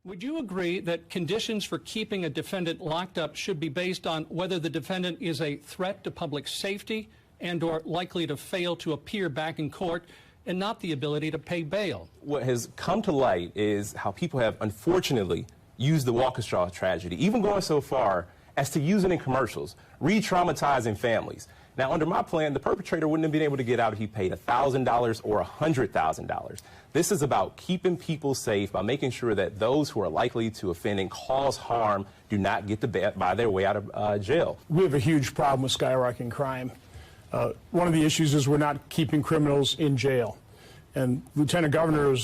Would you agree that conditions for keeping a defendant locked up should be based on whether the defendant is a threat to public safety and or likely to fail to appear back in court, and not the ability to pay bail? What has come to light is how people have unfortunately used the Walker Straw tragedy, even going so far as to use it in commercials, re-traumatizing families. Now, under my plan, the perpetrator wouldn't have been able to get out if he paid $1,000 or $100,000. This is about keeping people safe by making sure that those who are likely to offend and cause harm do not get to buy their way out of jail. We have a huge problem with skyrocketing crime. One of the issues is we're not keeping criminals in jail. And Lieutenant Governor,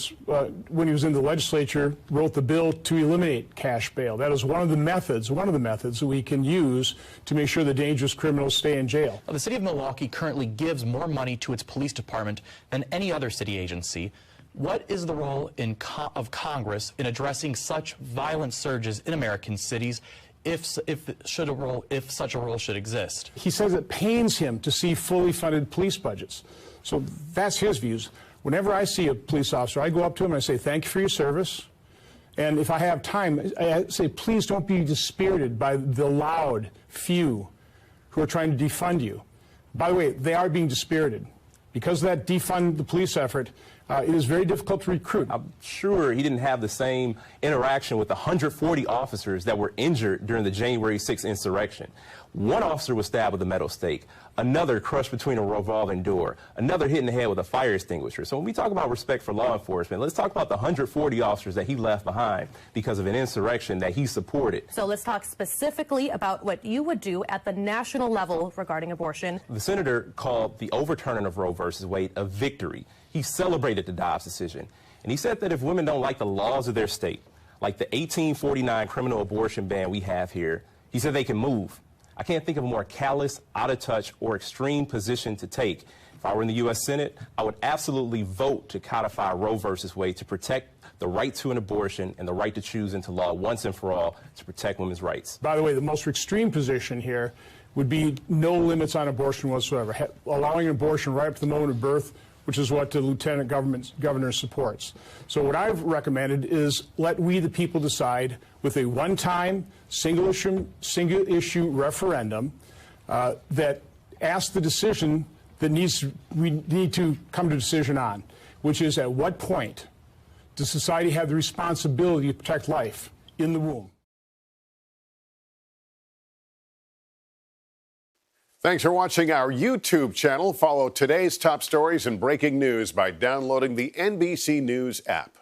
when he was in the legislature, wrote the bill to eliminate cash bail. That is one of the methods that we can use to make sure the dangerous criminals stay in jail. The city of Milwaukee currently gives more money to its police department than any other city agency. What is the role of Congress in addressing such violent surges in American cities, if such a role should exist? He says it pains him to see fully funded police budgets. So that's his views. Whenever I see a police officer, I go up to him and I say, thank you for your service. And if I have time, I say, please don't be dispirited by the loud few who are trying to defund you. By the way, they are being dispirited. Because of that defund the police effort, it is very difficult to recruit. I'm sure he didn't have the same interaction with the 140 officers that were injured during the January 6th insurrection. One officer was stabbed with a metal stake, another crushed between a revolving door, another hit in the head with a fire extinguisher. So when we talk about respect for law enforcement, let's talk about the 140 officers that he left behind because of an insurrection that he supported. So let's talk specifically about what you would do at the national level regarding abortion. The senator called the overturning of Roe versus Wade a victory. He celebrated the Dobbs decision, and he said that if women don't like the laws of their state, like the 1849 criminal abortion ban we have here, he said they can move. I can't think of a more callous, out of touch, or extreme position to take. If I were in the U.S. Senate, I would absolutely vote to codify Roe versus Wade to protect the right to an abortion and the right to choose into law once and for all to protect women's rights. By the way, the most extreme position here would be no limits on abortion whatsoever, allowing abortion right up to the moment of birth, which is what the Lieutenant Governor supports. So what I've recommended is let we, the people, decide with a one-time, single-issue referendum that asks the decision that we need to come to a decision on, which is at what point does society have the responsibility to protect life in the womb? Thanks for watching our YouTube channel. Follow today's top stories and breaking news by downloading the NBC News app.